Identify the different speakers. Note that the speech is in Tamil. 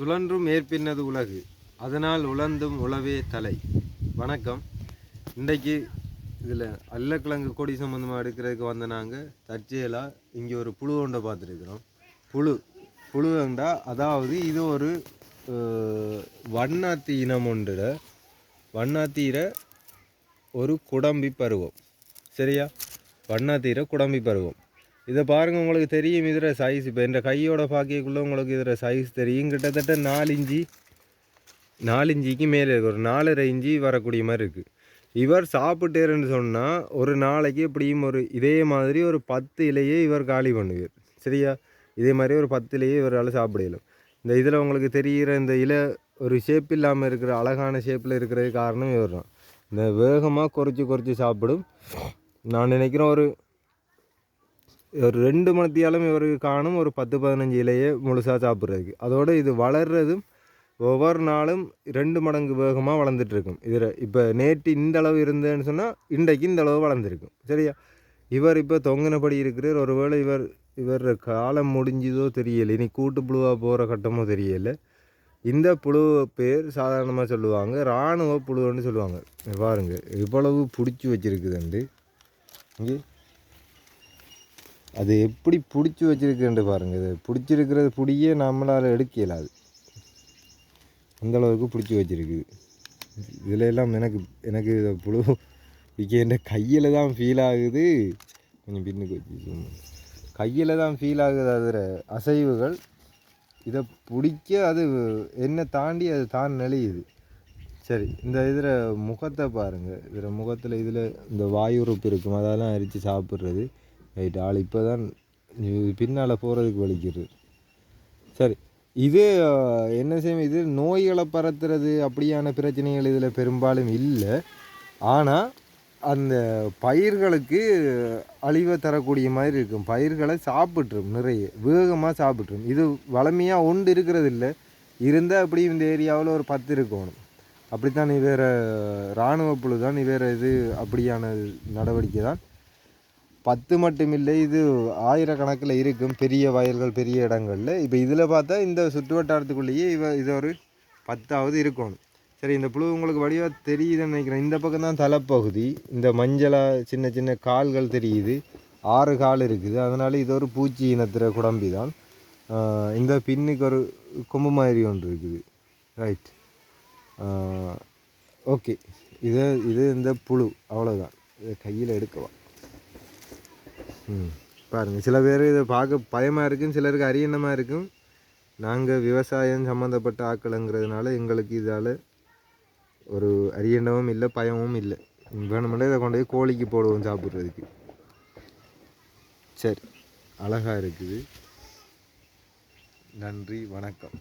Speaker 1: சுழன்றும் ஏற்பின்னது உலகு, அதனால் உழந்தும் உழவே தலை. வணக்கம். இன்றைக்கு இதில் அல்லக்கிழங்கு கொடி சம்மந்தமாக எடுக்கிறதுக்கு வந்த நாங்கள் தற்செயலாக இங்கே ஒரு புழு ஒன்றை பார்த்துருக்குறோம். புழுண்டா அதாவது இது ஒரு வண்ணாத்தி இனம் ஒன்றுட வண்ணாத்தீர ஒரு குடம்பி பருவம். சரியா? வண்ணாத்தீர குடம்பி பருவம். இதை பாருங்கள், உங்களுக்கு தெரியும் இதில் சைஸ். இப்போ இந்த கையோட பாக்கியக்குள்ளே உங்களுக்கு இதில் சைஸ் தெரியும். கிட்டத்தட்ட 4 இஞ்சிக்கு மேலே இருக்குது. ஒரு 4.5 இஞ்சி வரக்கூடிய மாதிரி இருக்குது. இவர் சாப்பிட்டேருன்னு சொன்னால் ஒரு நாளைக்கு எப்படியும் இதே மாதிரி ஒரு 10 இலையே இவர் காலி பண்ணுவார். சரியா? இதே மாதிரி ஒரு 10 இலையே இவரால் சாப்பிடலாம். இந்த இதில் உங்களுக்கு தெரிகிற இந்த இலை ஒரு ஷேப் இல்லாமல் இருக்கிற அழகான ஷேப்பில் இருக்கிறது காரணம் இவர் தான். இந்த வேகமாக குறைச்சி சாப்பிடும். நான் நினைக்கிறேன் ஒரு 2 மணித்தியாலும் இவருக்கு காணும் ஒரு 10-15 இலையே முழுசாக சாப்பிட்றதுக்கு. அதோடு இது வளர்றதும் ஒவ்வொரு நாளும் 2 மடங்கு வேகமாக வளர்ந்துட்டுருக்கும். இதில் இப்போ நேற்று இந்த அளவு இருந்தேன்னு சொன்னால் இன்றைக்கு இந்த அளவு வளர்ந்துருக்கும். சரியா? இவர் இப்போ தொங்கினபடி இருக்கிறார். ஒருவேளை இவர் காலம் முடிஞ்சதோ தெரியலை, இனி கூட்டு புழுவாக போகிற கட்டமோ தெரியலை. இந்த புழு பேர் சாதாரணமாக சொல்லுவாங்க இராணுவ புழுன்னு சொல்லுவாங்க. பாருங்க இவ்வளவு பிடிச்சி வச்சுருக்குதுண்டு. இங்கே அது எப்படி பிடிச்சி வச்சுருக்குன்னு பாருங்கள். இது பிடிச்சிருக்கிறது பிடியே நம்மளால் எடுக்க இயலாது, அந்தளவுக்கு பிடிச்சி வச்சுருக்குது. இதில் எல்லாம் எனக்கு இதை புழு என் கையில் தான் ஃபீல் ஆகுது. கொஞ்சம் பின்னுக்கு வச்சு கையில் தான் ஃபீல் ஆகுது. அதில் அசைவுகள் இதை பிடிக்க அது என்ன தாண்டி அது தான் நெளியுது. சரி, இந்த இதில் முகத்தை பாருங்கள். இதில் முகத்தில் இந்த வாயுறுப்பு இருக்கும், அதெல்லாம் அரித்து சாப்பிட்றது. ரைட், ஆள் இப்போ தான் பின்னால் போகிறதுக்கு வலிக்கிறது. சரி, இது என்ன செய்யும், இது நோய்களை பரத்துறது அப்படியான பிரச்சனைகள் இதில் பெரும்பாலும் இல்லை. ஆனால் அந்த பயிர்களுக்கு அழிவை தரக்கூடிய மாதிரி இருக்கும். பயிர்களை சாப்பிட்ரும், நிறைய வேகமாக சாப்பிட்ரும். இது வளமையாக ஒன்று இருக்கிறது இல்லை. இருந்தால் அப்படி இந்த ஏரியாவில் ஒரு 10 இருக்கணும். அப்படித்தான் வேறு இராணுவ புழு தான் வேறு இது அப்படியான நடவடிக்கை தான். 10 மட்டும் இல்லை, இது ஆயிரக்கணக்கில் இருக்கும் பெரிய வயல்கள் பெரிய இடங்களில். இப்போ இதில் பார்த்தா இந்த சுற்று வட்டாரத்துக்குள்ளேயே இது ஒரு 10ஆவது இருக்கணும். சரி, இந்த புழு உங்களுக்கு வடிவாக தெரியுதுன்னு நினைக்கிறேன். இந்த பக்கம் தான் தலைப்பகுதி, இந்த மஞ்சளாக சின்ன சின்ன கால்கள் தெரியுது. 6 கால் இருக்குது. அதனால் இது ஒரு பூச்சி இனத்துற குடம்பி தான். இந்த பின்னுக்கு ஒரு கொம்பு மாதிரி ஒன்று இருக்குது. Right, okay. இது இந்த புழு அவ்வளோதான். இதை கையில் எடுக்கவா? பாருங்கள், சில பேர் இதை பார்க்க பயமாக இருக்கும், சிலருக்கு அரியணமாக இருக்கும். நாங்கள் விவசாயம் சம்மந்தப்பட்ட ஆட்களுங்கிறதுனால எங்களுக்கு இதால் ஒரு அரியணமும் இல்லை, பயமும் இல்லை. வேணுமெண்டே இதை கொண்டு போய் கோழிக்கு போடுவோம் சாப்பிட்றதுக்கு. சரி, அழகாக இருக்குது. நன்றி, வணக்கம்.